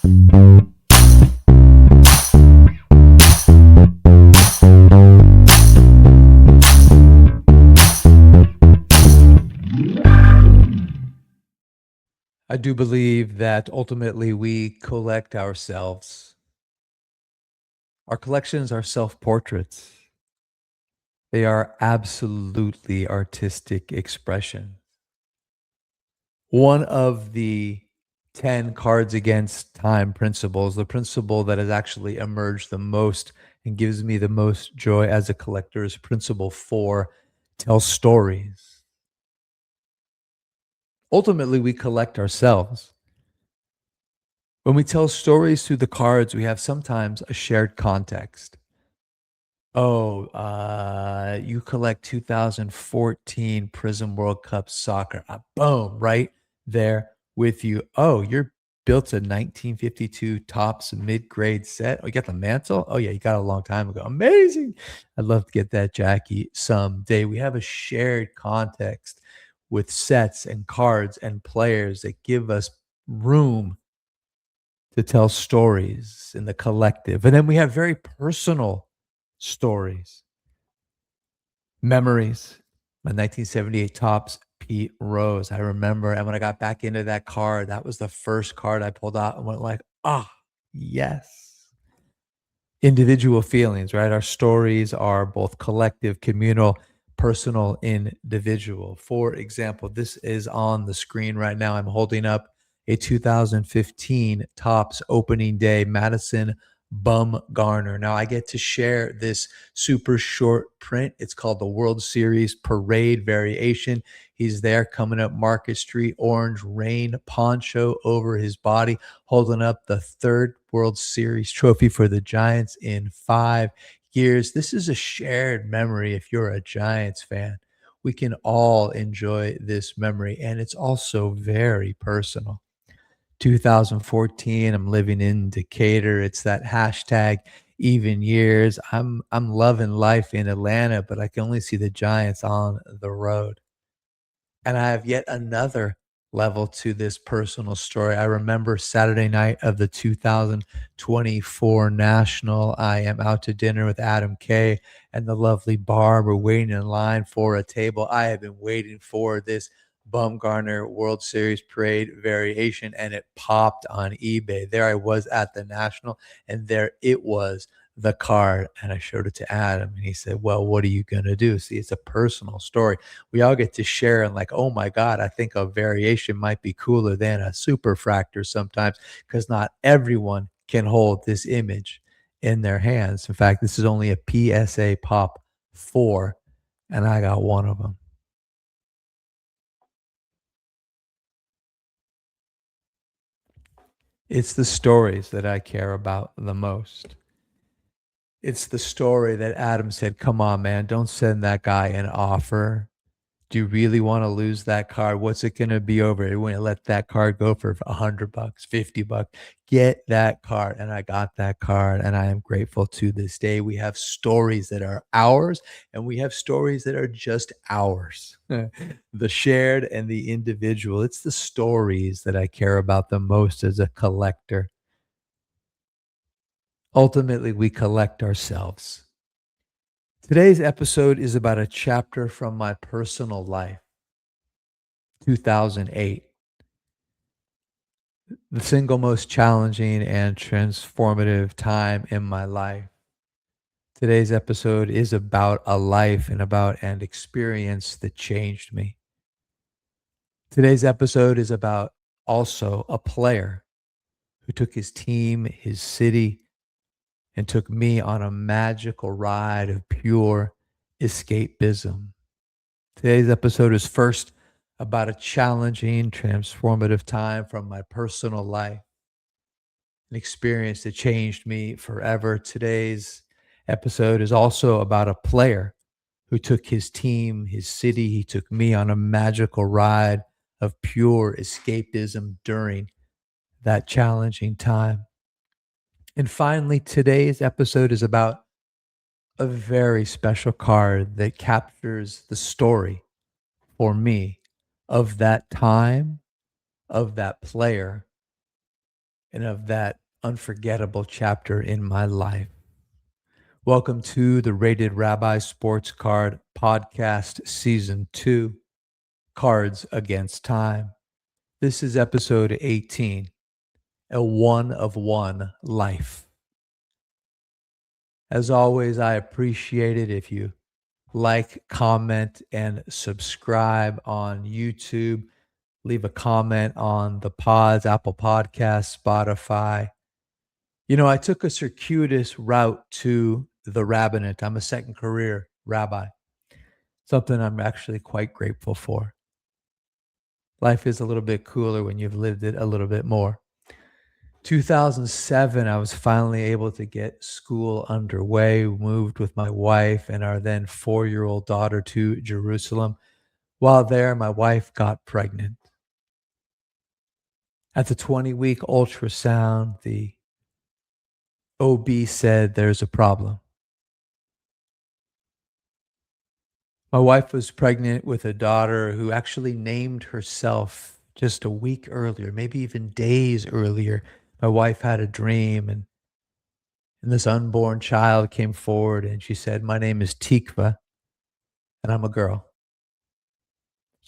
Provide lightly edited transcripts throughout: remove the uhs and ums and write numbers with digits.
I do believe that ultimately we collect ourselves. Our collections are self portraits, they are absolutely artistic expression. One of the 10 cards against time principles, the principle that has actually emerged the most and gives me the most joy as a collector is principle 4, tell stories. Ultimately, we collect ourselves. When we tell stories through the cards, we have sometimes a shared context. Oh, you collect 2014 Prism World Cup soccer. Boom, right there with you. Oh, you're built a 1952 Topps mid-grade set. Oh, you got the mantle? Oh, yeah, you got it a long time ago. Amazing. I'd love to get that Jackie someday. We have a shared context with sets and cards and players that give us room to tell stories in the collective. And then we have very personal stories, memories. My 1978 Topps Pete Rose. I remember, and when I got back into that card, that was the first card I pulled out and went like, ah, yes. Individual feelings, right? Our stories are both collective, communal, personal, individual. For example, this is on the screen right now. I'm holding up a 2015 Topps opening day Madison Bumgarner. Now I get to share this super short print. It's called the World Series Parade Variation. He's there coming up Market Street, orange rain poncho over his body, holding up the third World Series trophy for the Giants in 5 years. This is a shared memory if you're a Giants fan. We can all enjoy this memory, and it's also very personal. 2014, I'm living in Decatur. It's that hashtag even years. I'm loving life in Atlanta, but I can only see the Giants on the road. And I have yet another level to this personal story. I remember Saturday night of the 2024 National. I am out to dinner with Adam Kay and the lovely Barb. We're waiting in line for a table. I have been waiting for this Bumgarner World Series Parade variation, and it popped on eBay. There I was at the National, and there it was, the card. And I showed it to Adam, and he said, well, what are you going to do? See, it's a personal story. We all get to share and like, oh my God, I think a variation might be cooler than a superfractor sometimes, because not everyone can hold this image in their hands. In fact, this is only a PSA Pop 4, and I got one of them. It's the stories that I care about the most. It's the story that Adam said, come on, man, don't send that guy an offer. Do you really want to lose that card? What's it going to be over? You want to let that card go for $100, $50? Get that card. And I got that card, and I am grateful to this day. We have stories that are ours, and we have stories that are just ours. The shared and the individual. It's the stories that I care about the most as a collector. Ultimately, we collect ourselves. Today's episode is about a chapter from my personal life. 2008, the single most challenging and transformative time in my life. Today's episode is about a life and about an experience that changed me. Today's episode is about also a player who took his team, his city, and took me on a magical ride of pure escapism. Today's episode is first about a challenging, transformative time from my personal life, an experience that changed me forever. Today's episode is also about a player who took his team, his city, he took me on a magical ride of pure escapism during that challenging time. And finally, today's episode is about a very special card that captures the story for me of that time, of that player, and of that unforgettable chapter in my life. Welcome to the Rated Rabbi Sports Card Podcast Season 2, Cards Against Time. This is episode 18, a one of one life. As always, I appreciate it if you like, comment, and subscribe on YouTube. Leave a comment on the pods, Apple Podcasts, Spotify. You know, I took a circuitous route to the rabbinate. I'm a second career rabbi, something I'm actually quite grateful for. Life is a little bit cooler when you've lived it a little bit more. 2007, I was finally able to get school underway, moved with my wife and our then 4-year-old daughter to Jerusalem. While there, my wife got pregnant. At the 20-week ultrasound, the OB said there's a problem. My wife was pregnant with a daughter who actually named herself just a week earlier, maybe even days earlier. My wife had a dream, and this unborn child came forward and she said, "My name is Tikva, and I'm a girl."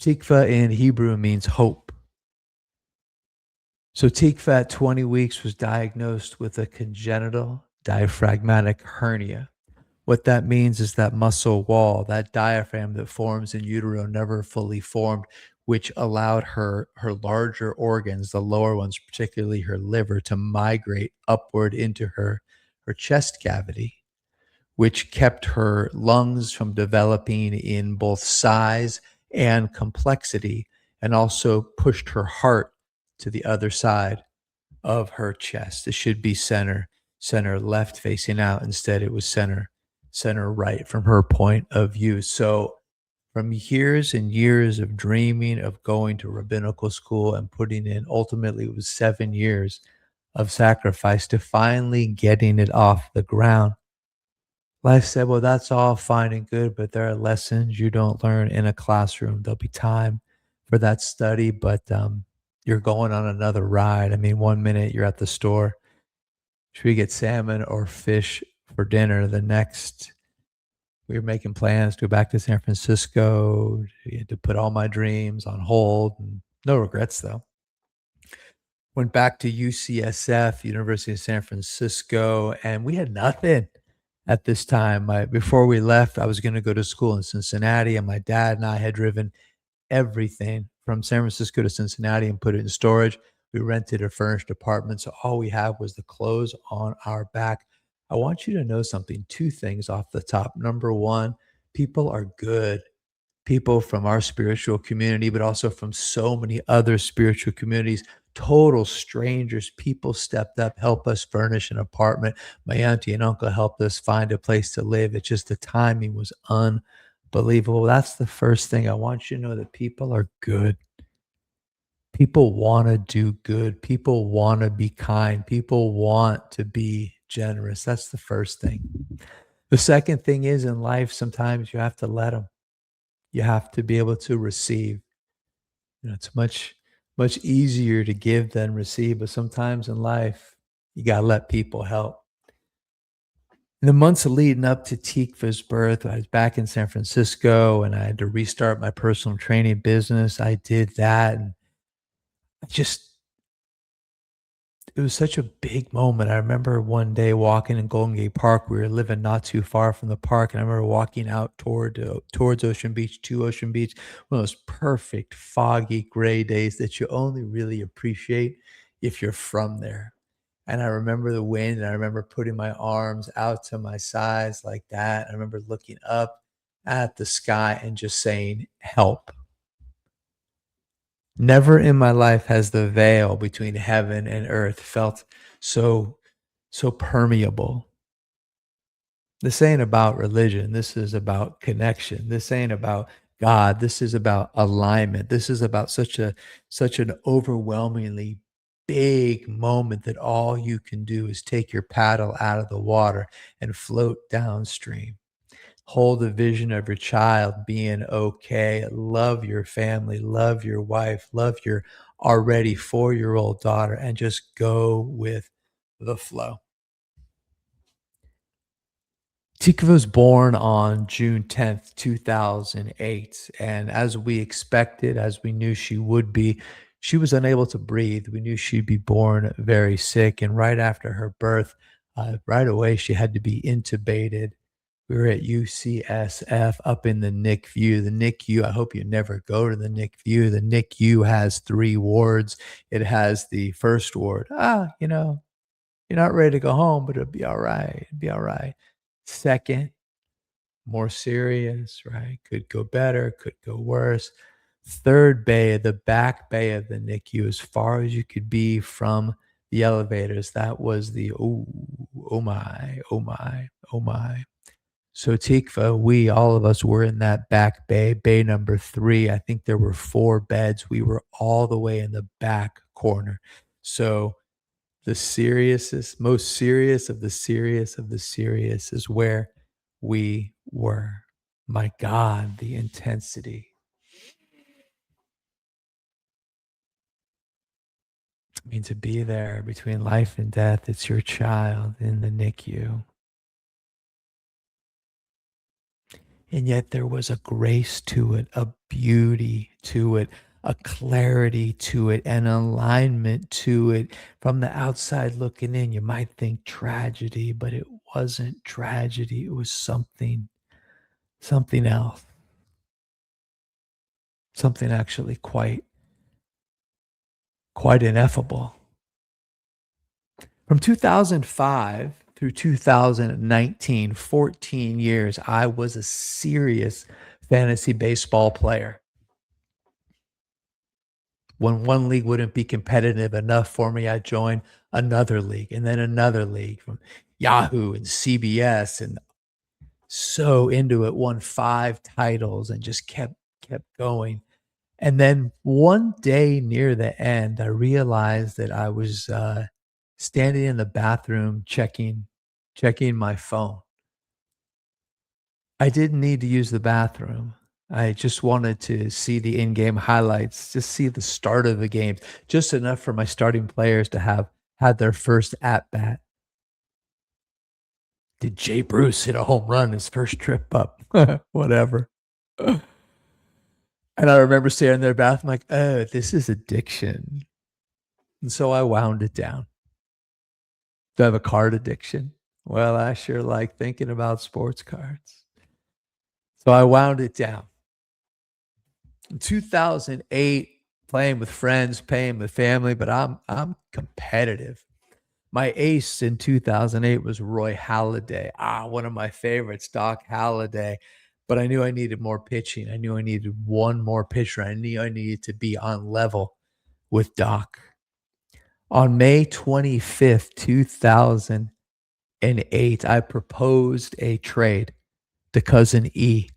Tikva in Hebrew means hope. So Tikva at 20 weeks was diagnosed with a congenital diaphragmatic hernia. What that means is that muscle wall, that diaphragm that forms in utero never fully formed, which allowed her larger organs, the lower ones, particularly her liver, to migrate upward into her chest cavity, which kept her lungs from developing in both size and complexity, and also pushed her heart to the other side of her chest. It should be center left facing out. Instead, it was center right from her point of view. So from years and years of dreaming of going to rabbinical school and putting in, ultimately it was 7 years of sacrifice to finally getting it off the ground. Life said, well, that's all fine and good, but there are lessons you don't learn in a classroom. There'll be time for that study, but you're going on another ride. I mean, 1 minute you're at the store. Should we get salmon or fish for dinner? The next, we were making plans to go back to San Francisco. We had to put all my dreams on hold. No regrets, though. Went back to UCSF, University of San Francisco, and we had nothing at this time. Before we left, I was going to go to school in Cincinnati, and my dad and I had driven everything from San Francisco to Cincinnati and put it in storage. We rented a furnished apartment, so all we had was the clothes on our back. I want you to know something, 2 things off the top. Number 1, people are good. People from our spiritual community, but also from so many other spiritual communities, total strangers, people stepped up, helped us furnish an apartment. My auntie and uncle helped us find a place to live. It's just the timing was unbelievable. That's the first thing. I want you to know that people are good. People want to do good. People want to be kind. People want to be generous. That's the first thing. The second thing is, in life, sometimes you have to let them. You have to be able to receive. You know, it's much easier to give than receive, but sometimes in life, you got to let people help. In the months leading up to Tikva's birth, I was back in San Francisco and I had to restart my personal training business. I did that, and I just it was such a big moment. I remember one day walking in Golden Gate Park. We were living not too far from the park, and I remember walking out towards Ocean Beach, to Ocean Beach, one of those perfect, foggy, gray days that you only really appreciate if you're from there. And I remember the wind, and I remember putting my arms out to my sides like that. I remember looking up at the sky and just saying, "Help." Never in my life has the veil between heaven and earth felt so permeable. This ain't about religion. This is about connection. This ain't about God. This is about alignment. This is about such an overwhelmingly big moment that all you can do is take your paddle out of the water and float downstream. Hold the vision of your child being okay. Love your family, love your wife, love your already 4-year-old daughter and just go with the flow. Tikva was born on June 10th, 2008. And as we expected, as we knew she would be, she was unable to breathe. We knew she'd be born very sick. And right after her birth, right away, she had to be intubated. We were at UCSF up in the NICU. The NICU, I hope you never go to the NICU. The NICU has 3 wards. It has the first ward. You're not ready to go home, but it'll be all right. It'll be all right. Second, more serious, right? Could go better, could go worse. Third bay, the back bay of the NICU, as far as you could be from the elevators. That was the oh my, oh my, oh my. So Tikva, all of us were in that back bay, bay number 3. I think there were 4 beds. We were all the way in the back corner. So the seriousest, most serious of the serious of the serious is where we were. My God, the intensity. I mean, to be there between life and death, it's your child in the NICU. And yet there was a grace to it, a beauty to it, a clarity to it, an alignment to it. From the outside looking in, you might think tragedy, but it wasn't tragedy. It was something else, something actually quite ineffable. From 2005 through 2019, 14 years, I was a serious fantasy baseball player. When one league wouldn't be competitive enough for me, I joined another league and then another league from Yahoo and CBS, and so into it, won 5 titles and just kept going. And then one day near the end, I realized that I was standing in the bathroom checking my phone. I didn't need to use the bathroom. I just wanted to see the in-game highlights, just see the start of the game, just enough for my starting players to have had their first at bat. Did Jay Bruce hit a home run his first trip up? Whatever. And I remember standing there in the bathroom like, oh, this is addiction. And so I wound it down. Do I have a card addiction? Well, I sure like thinking about sports cards. So I wound it down. In 2008, playing with friends, paying with family, but I'm competitive. My ace in 2008 was Roy Halladay. One of my favorites, Doc Halladay. But I knew I needed more pitching. I knew I needed one more pitcher. I knew I needed to be on level with Doc. On May 25th, 2008, I proposed a trade to Cousin E.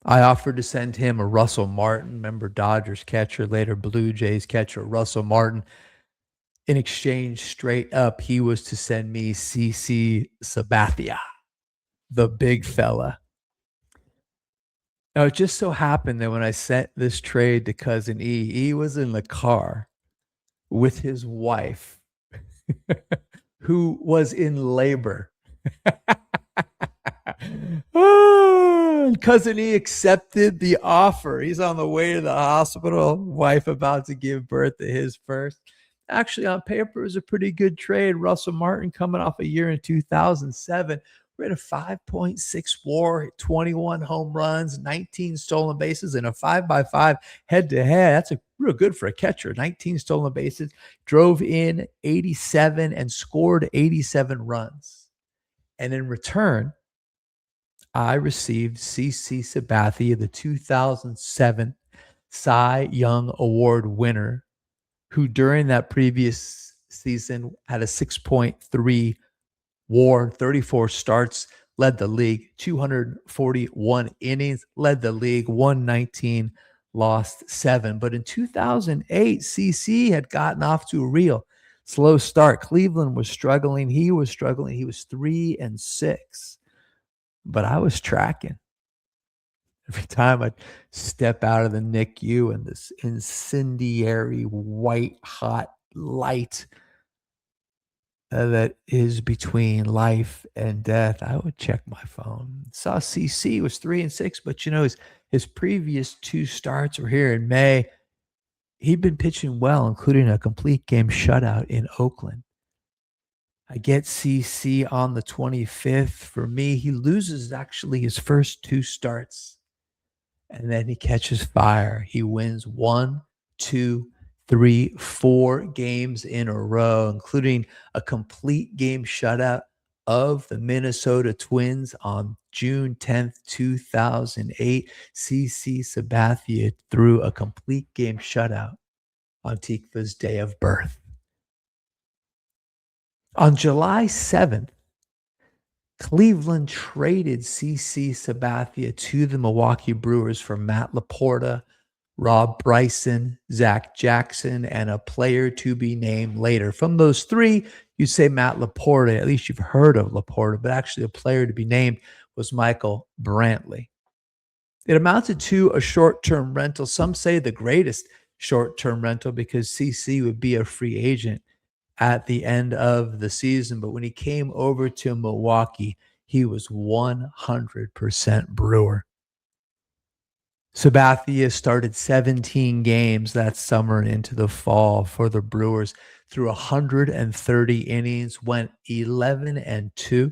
I offered to send him a Russell Martin, remember Dodgers catcher, later Blue Jays catcher, Russell Martin. In exchange, straight up, he was to send me CC Sabathia, the big fella. Now, it just so happened that when I sent this trade to Cousin E, he was in the car with his wife, who was in labor. Cousin E accepted the offer. He's on the way to the hospital, wife about to give birth to his first. Actually, on paper, it was a pretty good trade. Russell Martin coming off a year in 2007. We're at a 5.6 WAR, hit 21 home runs, 19 stolen bases, and a 5x5 head-to-head. That's real good for a catcher. 19 stolen bases, drove in 87 and scored 87 runs. And in return, I received CC Sabathia, the 2007 Cy Young Award winner, who during that previous season had a 6.3 WAR, 34 starts, led the league, 241 innings, led the league, 119, lost 7. But in 2008, CC had gotten off to a real slow start. Cleveland was struggling. He was struggling. He was 3-6. But I was tracking. Every time I step out of the NICU and this incendiary white hot light that is between life and death, I would check my phone. Saw CC was 3-6, but his previous two starts were here in May. He'd been pitching well, including a complete game shutout in Oakland. I get CC on the 25th. For me, he loses actually his first two starts, and then he catches fire. He wins one, two, three, 4 games in a row, including a complete game shutout of the Minnesota Twins on June 10th, 2008. CC Sabathia threw a complete game shutout on Tikva's day of birth. On July 7th, Cleveland traded CC Sabathia to the Milwaukee Brewers for Matt Laporta, Rob Bryson, Zach Jackson, and a player to be named later. From those three, you'd say Matt Laporta. At least you've heard of Laporta, but actually a player to be named was Michael Brantley. It amounted to a short-term rental. Some say the greatest short-term rental because CC would be a free agent at the end of the season. But when he came over to Milwaukee, he was 100% Brewer. Sabathia started 17 games that summer and into the fall for the Brewers, through 130 innings, went 11-2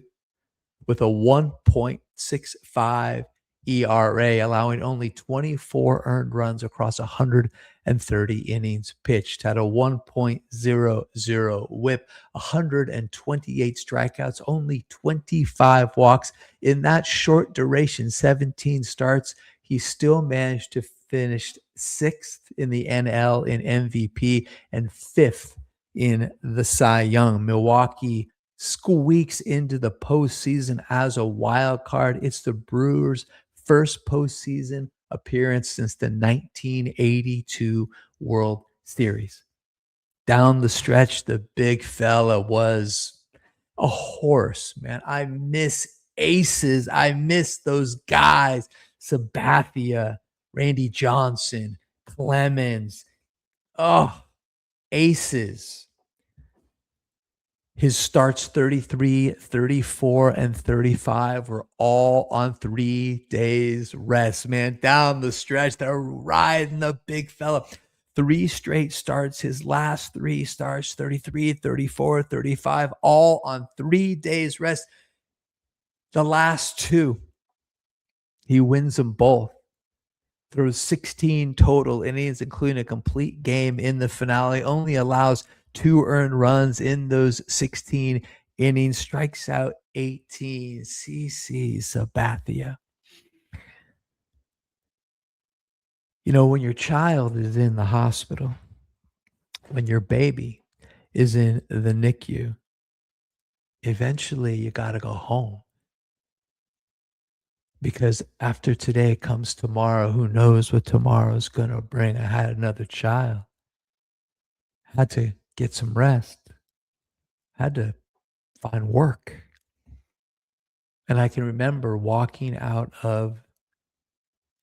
with a 1.65 ERA, allowing only 24 earned runs across 130 innings pitched, had a 1.00 whip, 128 strikeouts, only 25 walks. In that short duration, 17 starts, he still managed to finish 6th in the NL in MVP and 5th in the Cy Young. Milwaukee squeaks into the postseason as a wild card. It's the Brewers' first postseason appearance since the 1982 World Series. Down the stretch, the big fella was a horse, man. I miss aces. I miss those guys. Sabathia, Randy Johnson, Clemens. Oh, aces. His starts 33, 34, and 35 were all on 3 days rest, man. Down the stretch, they're riding the big fella. 3 straight starts, his last 3 starts, 33, 34, 35, all on 3 days rest. The last 2, he wins them both. Throws 16 total innings, including a complete game in the finale, only allows 2 earned runs in those 16 innings, strikes out 18. CC Sabathia. When your child is in the hospital, when your baby is in the NICU, eventually you got to go home. Because after today comes tomorrow. Who knows what tomorrow's going to bring? I had another child. Had to get some rest. Had to find work. And I can remember walking out of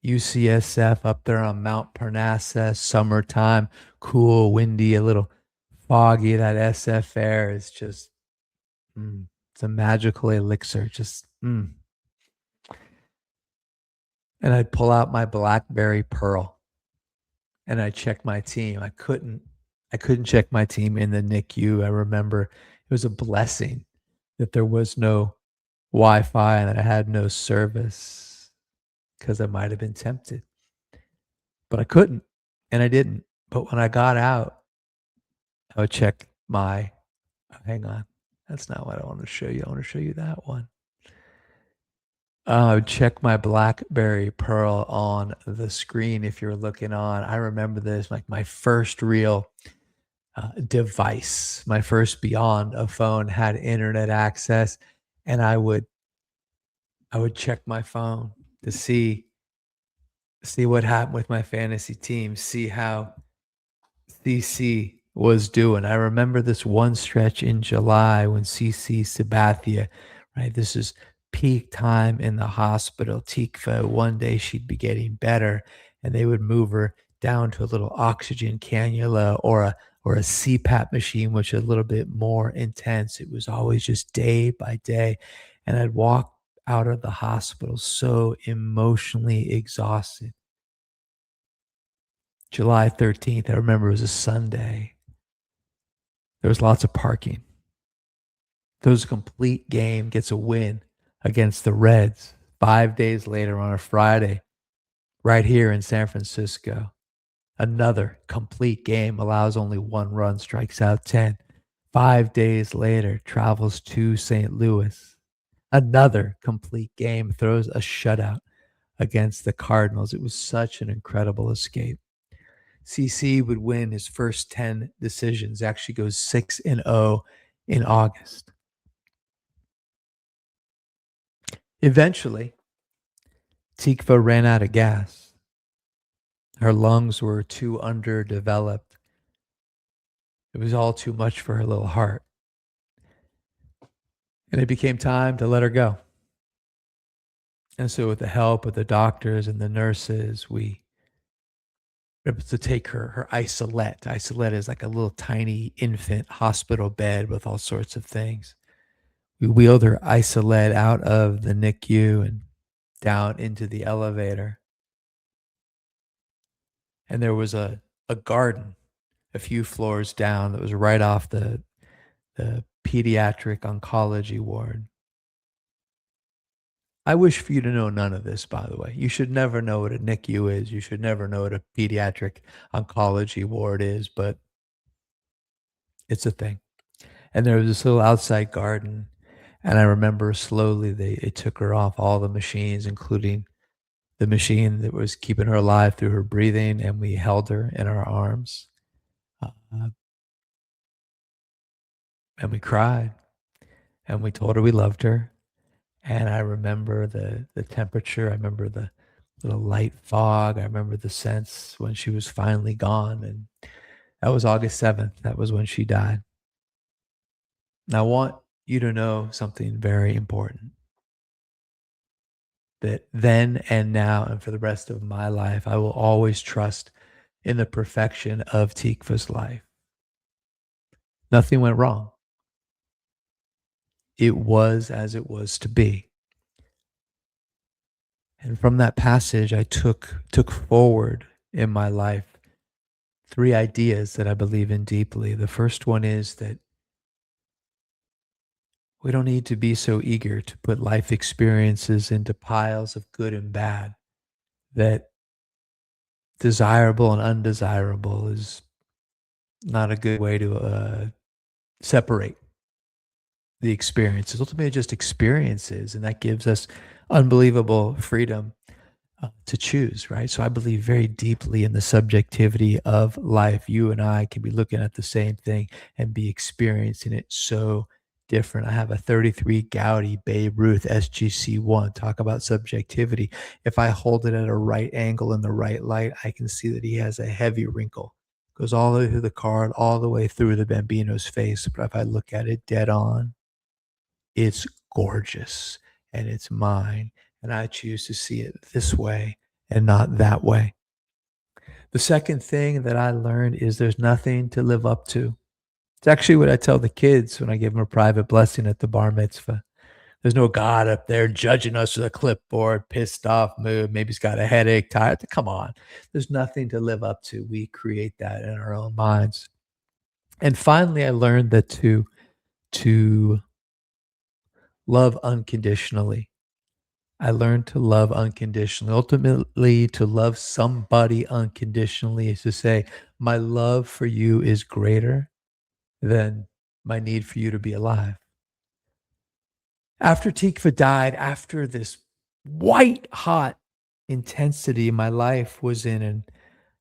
UCSF up there on Mount Parnassus, summertime, cool, windy, a little foggy. That SF air is just, it's a magical elixir. And I'd pull out my BlackBerry Pearl and I'd check my team. I couldn't check my team in the NICU. I remember it was a blessing that there was no Wi-Fi and that I had no service, because I might have been tempted. But I couldn't, and I didn't. But when I got out, I would check my, hang on, that's not what I want to show you. I want to show you that one. I would check my BlackBerry Pearl on the screen if you're looking on. I remember this, like my first real device, my first beyond a phone, had internet access, and I would check my phone to see what happened with my fantasy team, see how CC was doing. I remember this one stretch in July when CC Sabathia, right? This is peak time in the hospital. Tikva, one day she'd be getting better, and they would move her down to a little oxygen cannula or a CPAP machine, which is a little bit more intense. It was always just day by day, and I'd walk out of the hospital so emotionally exhausted. July 13th, I remember it was a Sunday. There was lots of parking. There was a complete game, gets a win against the Reds. 5 days later on a Friday, right here in San Francisco, another complete game, allows only 1 run, strikes out 10. 5 days later, travels to St. Louis. Another complete game, throws a shutout against the Cardinals. It was such an incredible escape. CC would win his first 10 decisions, actually goes 6-0 in August. Eventually, Tikva ran out of gas. Her lungs were too underdeveloped. It was all too much for her little heart. And it became time to let her go. And so, with the help of the doctors and the nurses, we were able to take her isolette. Isolette is like a little tiny infant hospital bed with all sorts of things. We wheeled her isolette out of the NICU and down into the elevator. And there was a garden a few floors down that was right off the pediatric oncology ward. I wish for you to know none of this, by the way. You should never know what a NICU is. You should never know what a pediatric oncology ward is, but it's a thing. And there was this little outside garden, and I remember slowly they took her off all the machines, including the machine that was keeping her alive through her breathing, and we held her in our arms, uh, and we cried, and we told her we loved her. And I remember the temperature. I remember the little light fog. I remember the sense when she was finally gone. And that was August 7th. That was when she died. And I want you to know something very important, that then and now and for the rest of my life, I will always trust in the perfection of Tikva's life. Nothing went wrong. It was as it was to be. And from that passage, I took forward in my life 3 ideas that I believe in deeply. The first one is that we don't need to be so eager to put life experiences into piles of good and bad, that desirable and undesirable is not a good way to separate the experiences. Ultimately, just experiences, and that gives us unbelievable freedom to choose, right? So I believe very deeply in the subjectivity of life. You and I can be looking at the same thing and be experiencing it so different. I have a 33 Gaudi Babe Ruth SGC1. Talk about subjectivity. If I hold it at a right angle in the right light, I can see that he has a heavy wrinkle. Goes all the way through the card, all the way through the Bambino's face. But if I look at it dead on, it's gorgeous and it's mine. And I choose to see it this way and not that way. The second thing that I learned is there's nothing to live up to. It's actually what I tell the kids when I give them a private blessing at the bar mitzvah. There's no God up there judging us with a clipboard, pissed off mood. Maybe he's got a headache, tired. Come on. There's nothing to live up to. We create that in our own minds. And finally, I learned that to love unconditionally. I learned to love unconditionally. Ultimately, to love somebody unconditionally is to say, my love for you is greater than my need for you to be alive. After Tikva died, after this white hot intensity, my life was in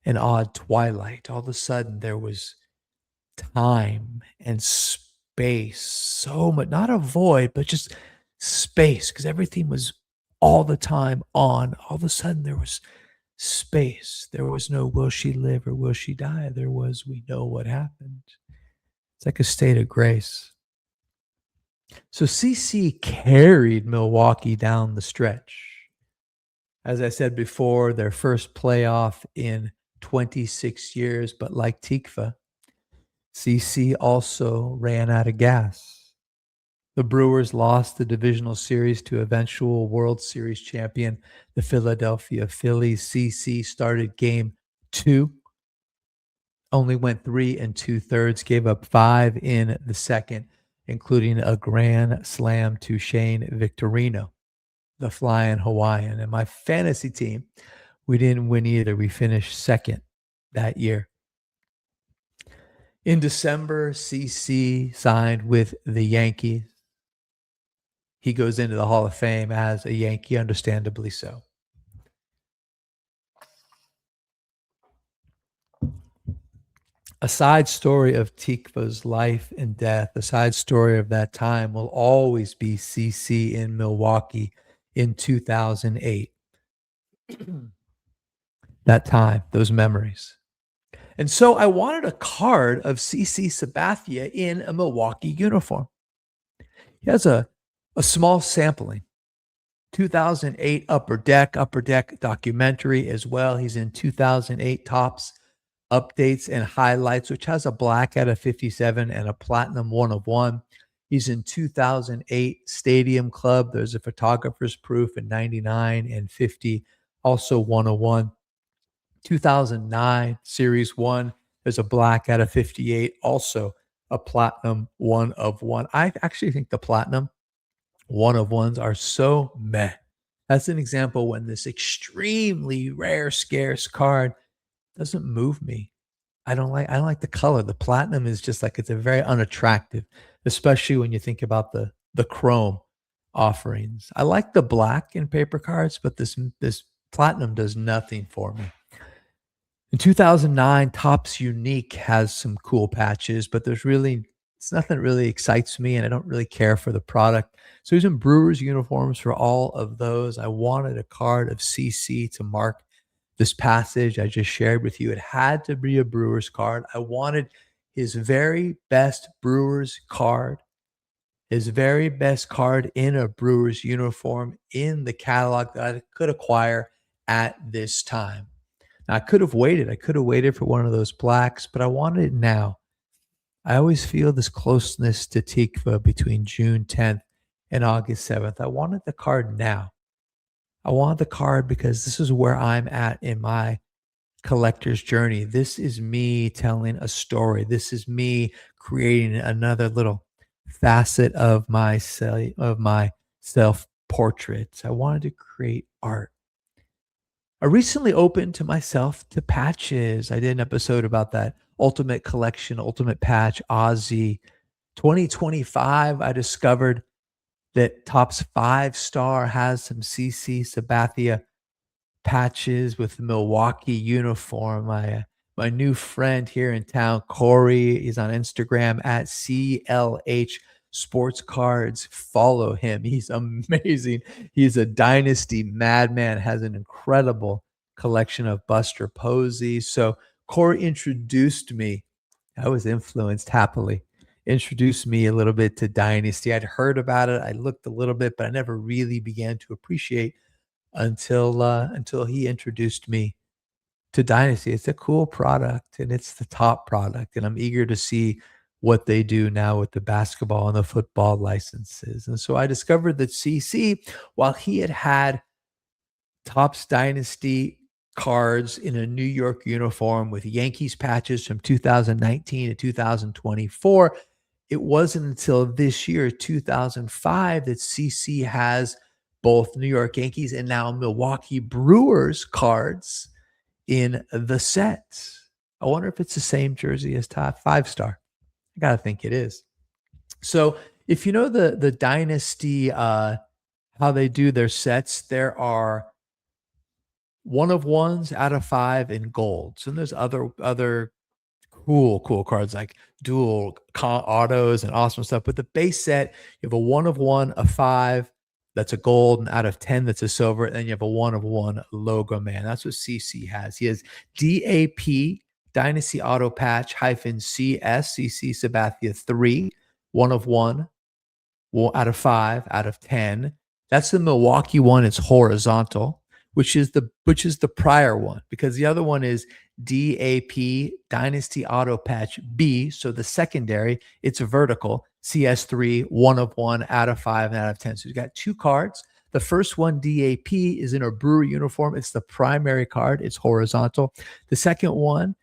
an odd twilight. All of a sudden, there was time and space, so much, not a void, but just space, because everything was all the time on. All of a sudden, there was space. There was no will she live or will she die. There was we know what happened. It's like a state of grace. So CC carried Milwaukee down the stretch. As I said before, their first playoff in 26 years, but like Tikva, CC also ran out of gas. The Brewers lost the divisional series to eventual World Series champion, the Philadelphia Phillies. CC started game two, only went 3 2/3, gave up 5 in the second, including a grand slam to Shane Victorino, the flying Hawaiian. And my fantasy team, we didn't win either. We finished second that year. In December, CC signed with the Yankees. He goes into the Hall of Fame as a Yankee, understandably so. A side story of Tikva's life and death, a side story of that time will always be CC in Milwaukee in 2008. That time, those memories. And so I wanted a card of CC Sabathia in a Milwaukee uniform. He has a small sampling. 2008 Upper Deck documentary as well. He's in 2008 Topps Updates and Highlights, which has a black out of 57 and a platinum 1/1. He's in 2008 Stadium Club. There's a photographer's proof in 99 and 50, also 1/1. 2009 Series 1, there's a black out of 58, also a platinum 1/1. I actually think the platinum 1/1s are so meh. That's an example when this extremely rare, scarce card doesn't move me. I don't like the color. The platinum is just like it's a very unattractive, especially when you think about the chrome offerings. I like the black in paper cards, but this platinum does nothing for me. In 2009, Topps Unique has some cool patches, but it's nothing that really excites me, and I don't really care for the product. So he's in Brewers uniforms for all of those. I wanted a card of CC to mark this passage I just shared with you. It had to be a Brewers card. I wanted his very best Brewers card, his very best card in a Brewers uniform in the catalog that I could acquire at this time. Now, I could have waited. I could have waited for one of those blacks, but I wanted it now. I always feel this closeness to Tikva between June 10th and August 7th. I wanted the card now. I want the card because this is where I'm at in my collector's journey. This is me telling a story. This is me creating another little facet of my self portraits. I wanted to create art. I recently opened to myself to patches. I did an episode about that Ultimate Collection, Ultimate Patch, Aussie. 2025, I discovered that Topps 5-star has some CC Sabathia patches with the Milwaukee uniform. My new friend here in town, Corey, is on Instagram at CLH Sports Cards. Follow him. He's amazing. He's a dynasty madman, has an incredible collection of Buster Posey. So Corey introduced me. I was influenced happily. Introduced me a little bit to Dynasty. I'd heard about it. I looked a little bit, but I never really began to appreciate until he introduced me to Dynasty. It's a cool product and it's the top product, and I'm eager to see what they do now with the basketball and the football licenses. And so I discovered that CC, while he had Topps Dynasty cards in a New York uniform with Yankees patches from 2019 to 2024, it wasn't until this year, 2005, that CC has both New York Yankees and now Milwaukee Brewers cards in the set. I wonder if it's the same jersey as Top 5-star. I got to think it is. So if you know the Dynasty, how they do their sets, there are 1/1s out of 5 in golds. And there's other cool cards like dual autos and awesome stuff. But the base set, you have a 1/1, a 5 that's a gold, and out of 10 that's a silver, and then you have a 1/1 logo man. That's what CC has. He has DAP Dynasty Auto Patch -CS CC Sabathia 3 1/1 well, out of 5, out of 10. That's the Milwaukee one, it's horizontal, which is the prior one, because the other one is DAP, Dynasty Auto Patch B, so the secondary, it's vertical, CS3, 1 of 1, out of 5, and out of 10. So you've got 2 cards. The first one, DAP, is in a Brewer uniform. It's the primary card. It's horizontal. The second one,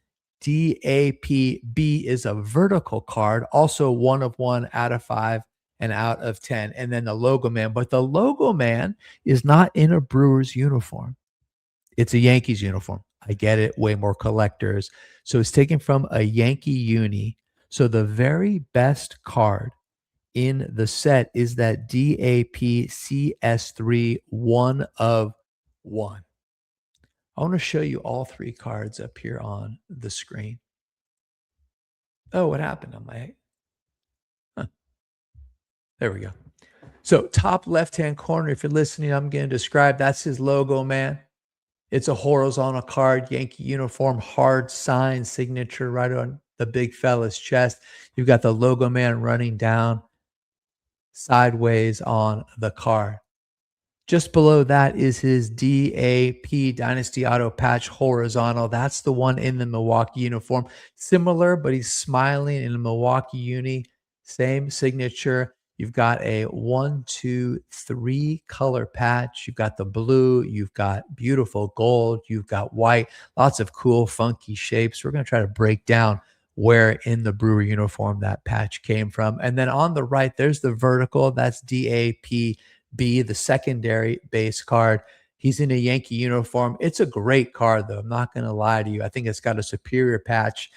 DAPB, is a vertical card, also 1 of 1, out of 5, and out of 10. And then the logo man. But the logo man is not in a Brewers uniform. It's a Yankees uniform. I get it. Way more collectors. So it's taken from a Yankee uni. So the very best card in the set is that DAP CS3, 1 of 1. I want to show you all 3 cards up here on the screen. Oh, what happened on my... Huh. There we go. So top left-hand corner, if you're listening, I'm going to describe, that's his logo, man. It's a horizontal card, Yankee uniform, hard sign signature right on the big fella's chest. You've got the logo man running down sideways on the card. Just below that is his DAP, Dynasty Auto Patch, horizontal. That's the one in the Milwaukee uniform. Similar, but he's smiling in a Milwaukee uni. Same signature. You've got a 1, 2, 3 color patch. You've got the blue. You've got beautiful gold. You've got white. Lots of cool, funky shapes. We're going to try to break down where in the Brewer uniform that patch came from. And then on the right, there's the vertical. That's DAP B, the secondary base card. He's in a Yankee uniform. It's a great card, though. I'm not going to lie to you. I think it's got a superior patch.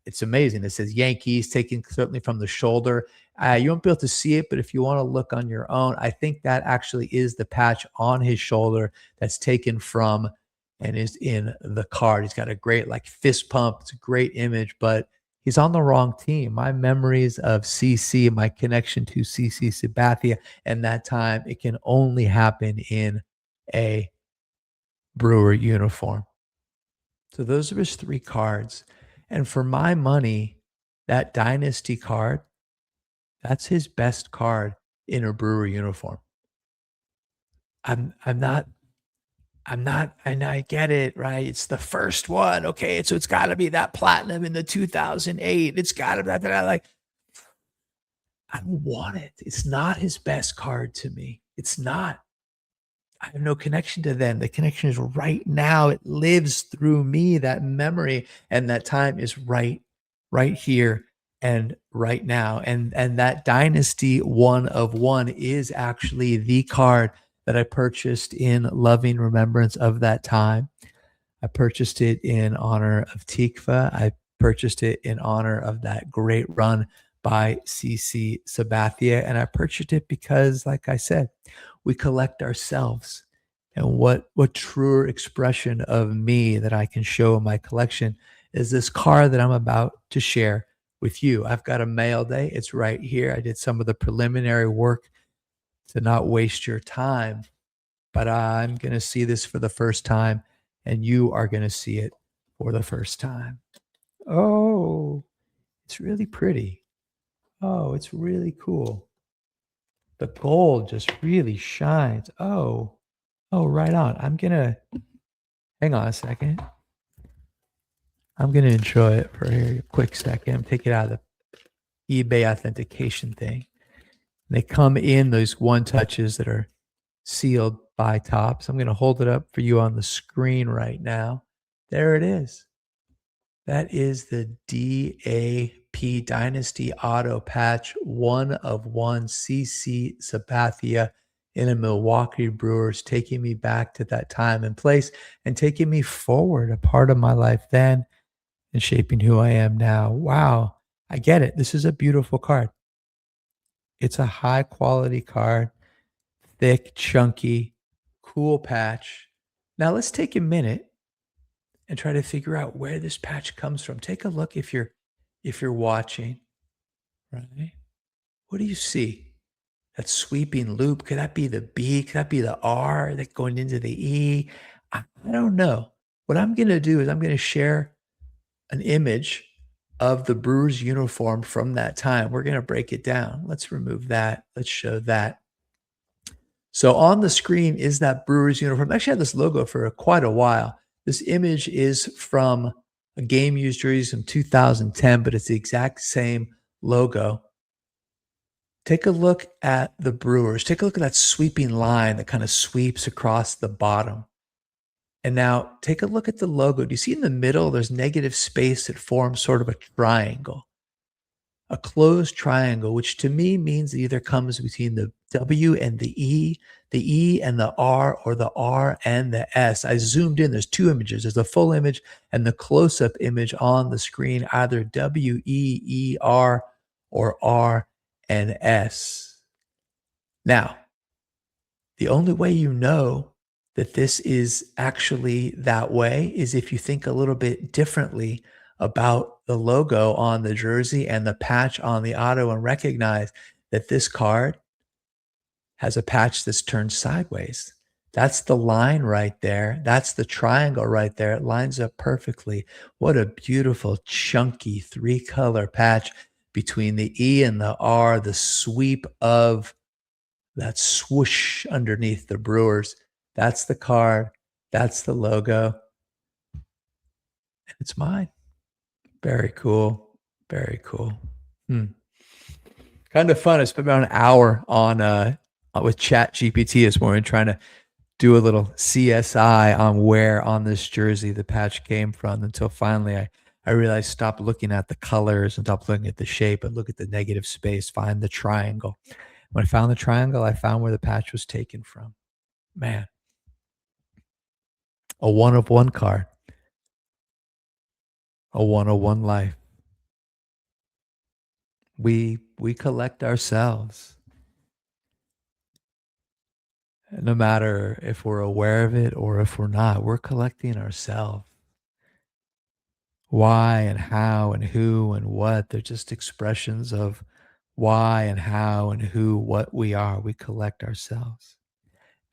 It's amazing. It says Yankees, taken certainly from the shoulder. You won't be able to see it, but if you want to look on your own, I think that actually is the patch on his shoulder that's taken from and is in the card. He's got a great like fist pump. It's a great image, but he's on the wrong team. My memories of CC, my connection to CC Sabathia, and that time, it can only happen in a Brewer uniform. So those are his 3 cards. And for my money, that Dynasty card, that's his best card in a Brewer uniform. I'm not, and I get it, right? It's the first one. Okay, so it's got to be that platinum in the 2008. It's got to be that. Like, I don't want it. It's not his best card to me. It's not. I have no connection to them. The connection is right now. It lives through me. That memory and that time is right here and right now. And that Dynasty 1 of 1 is actually the card that I purchased in loving remembrance of that time. I purchased it in honor of Tikva. I purchased it in honor of that great run by CC Sabathia. And I purchased it because, like I said, we collect ourselves. And what truer expression of me that I can show in my collection is this card that I'm about to share with you. I've got a mail day. It's right here. I did some of the preliminary work to not waste your time, but I'm going to see this for the first time, and you are going to see it for the first time. Oh, it's really pretty. Oh, it's really cool. The gold just really shines. Oh, right on. Hang on a second. I'm going to enjoy it for a quick second. Take it out of the eBay authentication thing. They come in those one touches that are sealed by Topps. I'm going to hold it up for you on the screen right now. There it is. That is the DAP Dynasty Auto Patch 1 of 1 CC Sabathia in a Milwaukee Brewers, taking me back to that time and place and taking me forward, a part of my life then and shaping who I am now. Wow, I get it. This is a beautiful card. It's a high quality card, thick, chunky, cool patch. Now let's take a minute and try to figure out where this patch comes from. Take a look if you're watching, right? What do you see? That sweeping loop, could that be the B? Could that be the R that going into the E? I don't know. What I'm going to do is I'm going to share an image of the Brewers uniform from that time. We're gonna break it down. Let's remove that. Let's show that. So on the screen is that Brewers uniform. I actually had this logo for quite a while. This image is from a game used jersey from 2010, but it's the exact same logo. Take a look at the Brewers. Take a look at that sweeping line that kind of sweeps across the bottom. And now take a look at the logo. Do you see in the middle, there's negative space that forms sort of a triangle, a closed triangle, which to me means it either comes between the W and the E and the R, or the R and the S. I zoomed in. There's two images. There's the full image and the close-up image on the screen, either WEER or R and S. Now, the only way you know that this is actually that way is if you think a little bit differently about the logo on the jersey and the patch on the auto and recognize that this card has a patch that's turned sideways. That's the line right there. That's the triangle right there. It lines up perfectly. What a beautiful, chunky three-color patch between the E and the R, the sweep of that swoosh underneath the Brewers. That's the card. That's the logo. It's mine. Very cool. Very cool. Hmm. Kind of fun. I spent about an hour on with Chat GPT this morning trying to do a little CSI on where on this jersey the patch came from until finally I realized stop looking at the colors and stop looking at the shape and look at the negative space, find the triangle. When I found the triangle, I found where the patch was taken from. Man, a one of one card, a one of one life. We collect ourselves. No matter if we're aware of it or if we're not, we're collecting ourselves. Why and how and who and what, they're just expressions of why and how and who, what we are. We collect ourselves.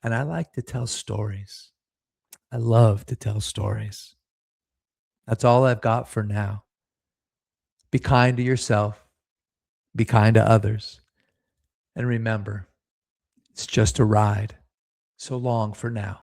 And I like to tell stories. I love to tell stories. That's all I've got for now. Be kind to yourself, be kind to others, and remember, it's just a ride. So long for now.